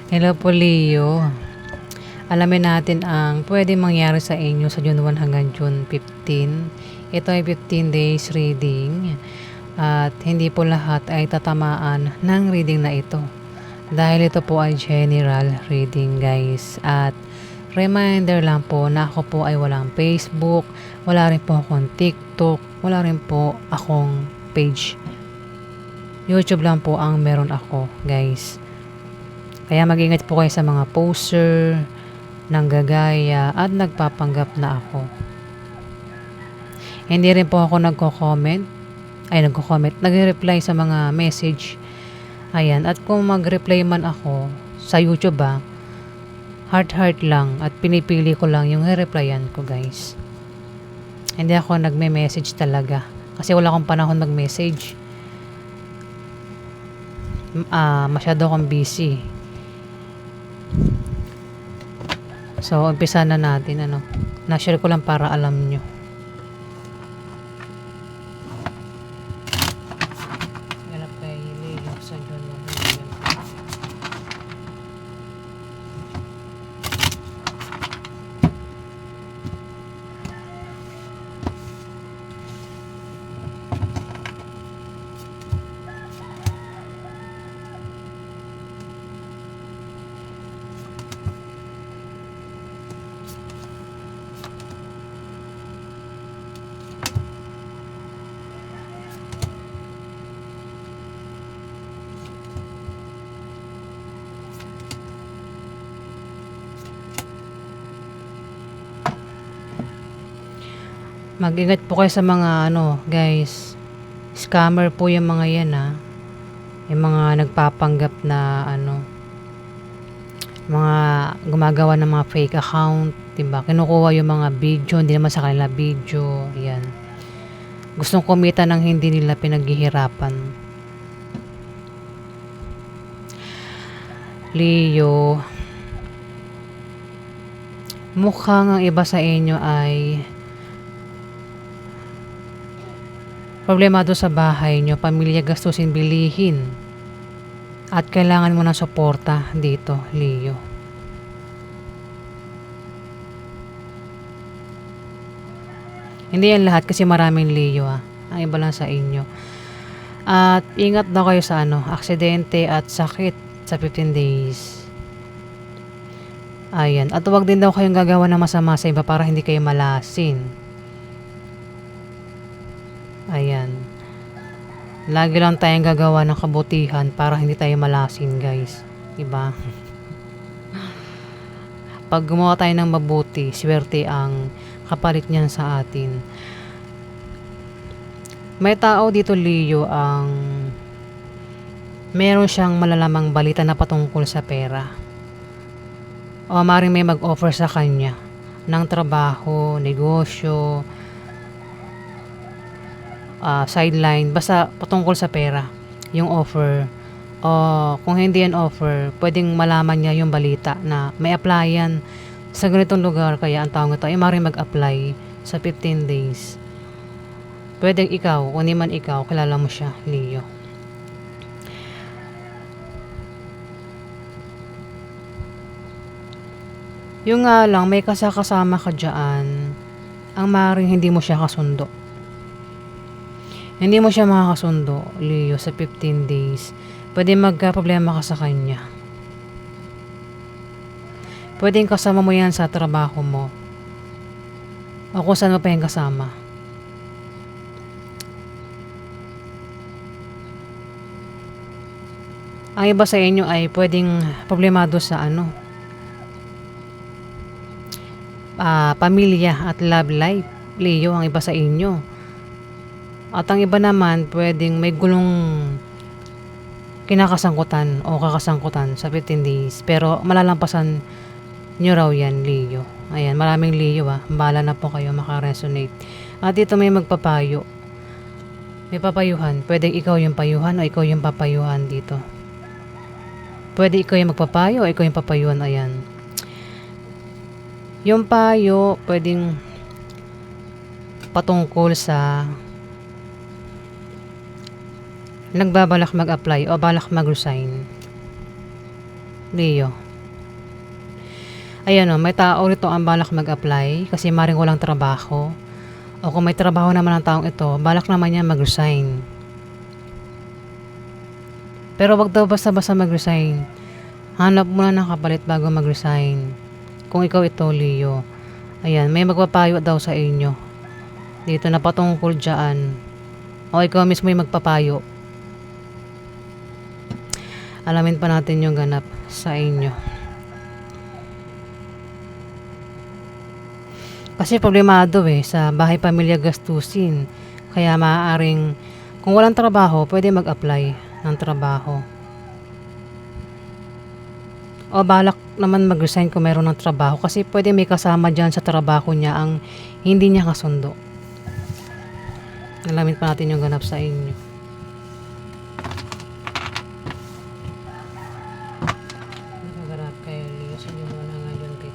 Hello po, Leo. Alamin natin ang pwedeng mangyari sa inyo sa June 1 hanggang June 15. Ito ay 15 days reading at hindi po lahat ay tatamaan ng reading na ito. Dahil ito po ay general reading, guys. At reminder lang po na ako po ay walang Facebook, wala rin po akong TikTok, wala rin po akong page. YouTube lang po ang meron ako, guys. Kaya mag-ingat po kayo sa mga poster, nanggagaya at nagpapanggap na ako. Hindi rin po ako nagre-reply sa mga message. Ayan, at kung mag-reply man ako sa YouTube heart lang at pinipili ko lang yung i-replyan ko, guys. Hindi ako nagme-message talaga kasi wala akong panahon mag-message. Masyado akong busy. So, umpisa na natin, na-share ko lang para alam nyo. Ganap kay Leo sa June 1. Mag-ingat po kayo sa mga guys. Scammer po yung mga yan Yung mga nagpapanggap na mga gumagawa ng mga fake account, diba? Kinukuha yung mga video, hindi naman sa kanila video. Yan. Gustong kumita ng hindi nila pinaghihirapan. Leo, mukhang ang iba sa inyo ay problemado sa bahay nyo, pamilya, gastusin, bilihin. At kailangan mo ng suporta dito, Leo. Hindi yan lahat kasi maraming Leo Ang iba lang sa inyo. At ingat daw kayo sa aksidente at sakit sa 15 days. Ayan. At huwag din daw kayong gagawa ng masama sa iba para hindi kayo malasin. Ayan. Lagi lang tayong gagawa ng kabutihan para hindi tayo malasin, guys. Diba? Pag gumawa tayo ng mabuti, swerte ang kapalit niyan sa atin. May tao dito, Leo, ang meron siyang malalamang balita na patungkol sa pera. O maaaring may mag-offer sa kanya ng trabaho, negosyo, sideline, basta patungkol sa pera yung offer. O kung hindi yan offer, pwedeng malaman niya yung balita na may applyan sa ganitong lugar, kaya ang tawag ito ay maaaring mag-apply sa 15 days. Pwedeng ikaw, kung hindi man ikaw, kilala mo siya, Leo. Yung nga lang, may kasama ka dyan, ang maaaring hindi mo siya kasundo. Hindi mo siya makakasundo, Leo, sa 15 days. Pwede magka-problema ka sa kanya. Pwedeng kasama mo yan sa trabaho mo. O kung saan mo pa yung kasama. Ang iba sa inyo ay pwedeng problemado sa pamilya at love life, Leo, ang iba sa inyo. At ang iba naman, pwedeng may gulong kinakasangkutan o kakasangkutan sa 15 days. Pero malalampasan nyo raw yan, Leo. Ayan, maraming Leo Bahala na po kayo makaresonate. At dito may magpapayo. May papayuhan. Pwedeng ikaw yung payuhan o ikaw yung papayuhan dito. Pwede ikaw yung magpapayo o ikaw yung papayuhan. Ayan. Yung payo, pwedeng patungkol sa nagbabalak mag-apply o balak mag-resign. Leo. Ayan o, may tao rito ang balak mag-apply kasi maring walang trabaho. O kung may trabaho naman ang taong ito, balak naman niya mag-resign. Pero wag daw basta-basta mag-resign. Hanap muna ng kapalit bago mag-resign. Kung ikaw ito, Leo. Ayan, may magpapayo daw sa inyo. Dito na patungkol dyan. O ikaw mismo yung magpapayo. Alamin pa natin yung ganap sa inyo. Kasi problemado sa bahay pamilya gastusin. Kaya maaaring kung walang trabaho, pwede mag-apply ng trabaho. O balak naman mag-resign kung meron ng trabaho kasi pwede may kasama dyan sa trabaho niya ang hindi niya kasundo. Alamin pa natin yung ganap sa inyo. Nakagarap kayo, Leo, sa inyo muna ngayon kay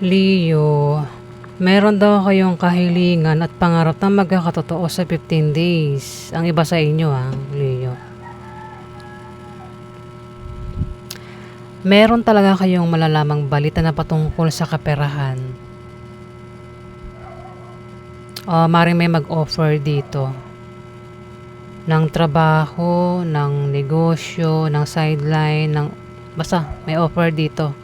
Leo, meron daw kayong kahilingan at pangarap na magkakatotoo sa 15 days. Ang iba sa inyo Leo. Meron talaga kayong malalamang balita na patungkol sa kaperahan. Maring may mag-offer dito ng trabaho, ng negosyo, ng sideline, basta may offer dito.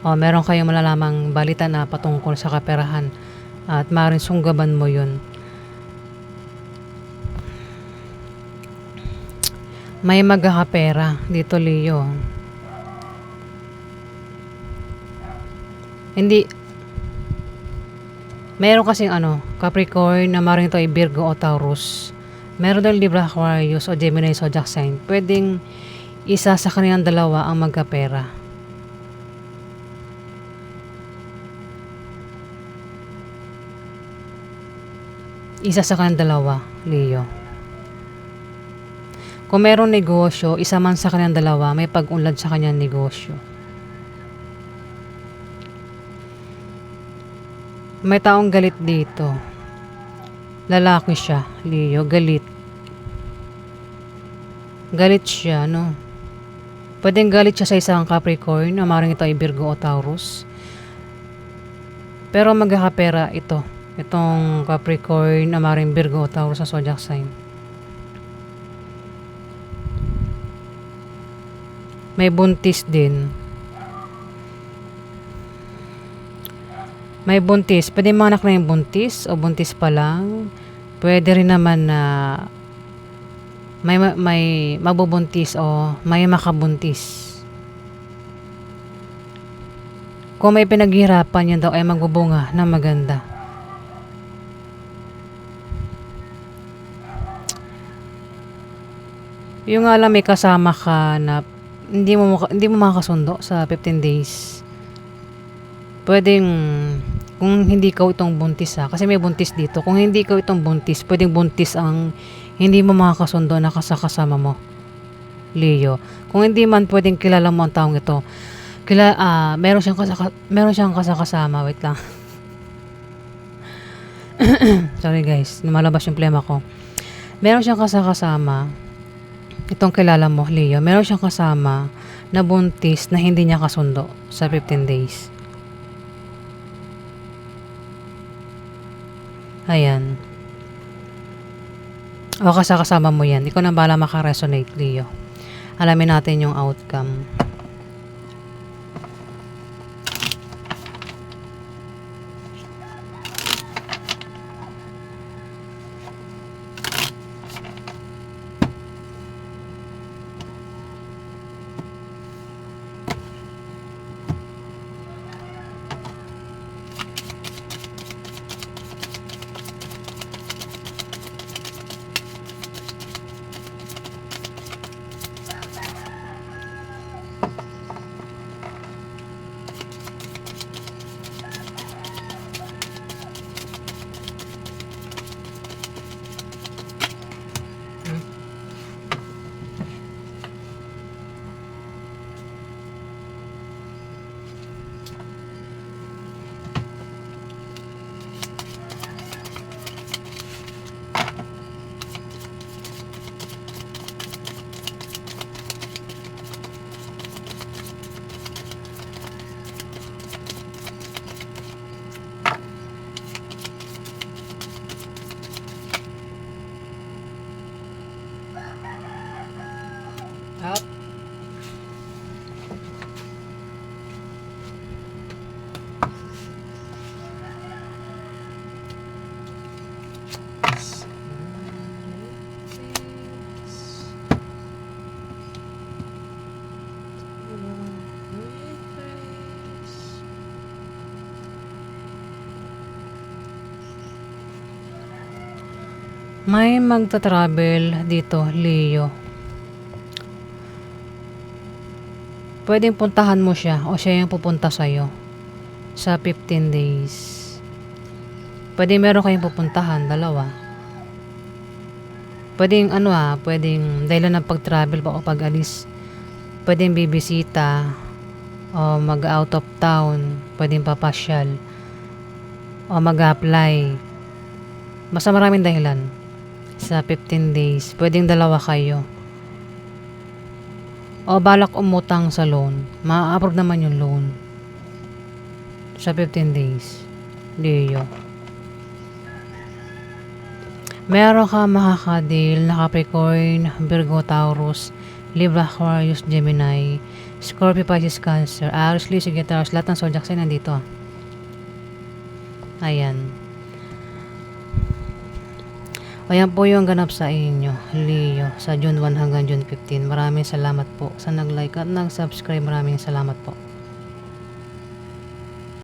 Meron kayong malalamang balita na patungkol sa kaperahan at maaaring sunggaban mo yun. May magkakapera dito, Leo. Hindi, meron kasing Capricorn na maaaring ito ay Virgo o Taurus. Meron daw Libra, Aquarius o Gemini, Zodiac sign. Pwedeng isa sa kanilang dalawa ang magkapera. Isa sa kanilang dalawa, Leo. Kung meron negosyo, isa man sa kanilang dalawa, may pag-unlad sa kanyang negosyo. May taong galit dito. Lalaki siya, Leo, galit. Galit siya, no? Pwedeng galit siya sa isang Capricorn, na maaaring ito ay Virgo o Taurus. Pero magkakapera ito. Itong Capricorn na maaaring Virgo o Taurus sa zodiac sign. May buntis din. May buntis. Pwede mga anak na yung buntis o buntis pa lang. Pwede rin naman na may mabubuntis o may makabuntis. Kung may pinaghihirapan, yan daw ay magbubunga na maganda. Yung alam may kasama ka na hindi mo makakasundo sa 15 days. Pwedeng kung hindi ikaw itong buntis kasi may buntis dito. Kung hindi ikaw itong buntis, pwedeng buntis ang hindi mo makakasundo na kasama mo, Leo. Kung hindi man pwedeng kilala mo ang taong ito. Meron siyang kasama. Wait lang. Sorry guys, lumalabas yung plema ko. Meron siyang kasama. Itong kilala mo, Leo, meron siyang kasama na buntis na hindi niya kasundo sa 15 days. Ayan. O kasama mo yan. Ikaw na bala makaresonate, Leo. Alamin natin yung outcome. May magta-travel dito, Leo. Pwedeng puntahan mo siya o siya yung pupunta sa'yo sa 15 days. Pwedeng meron kayong pupuntahan, dalawa. Pwedeng pwedeng dahilan ng pag-travel o pag-alis. Pwedeng bibisita o mag-out of town. Pwedeng papasyal o mag-apply. Basta maraming dahilan. Sa 15 days, pwedeng dalawa kayo. O balak umutang sa loan, ma-approve naman yung loan. Sa 15 days, Leo. Meron ka makakadil na Capricorn, Virgo, Taurus, Libra, Aquarius, Gemini, Scorpio, Pisces, Cancer, Aries, Leo, Sagittarius, lahat ng zodiac sign nandito. Ayan. Ayan po yung ganap sa inyo, Leo, sa June 1 hanggang June 15. Maraming salamat po sa nag-like at nag-subscribe. Maraming salamat po.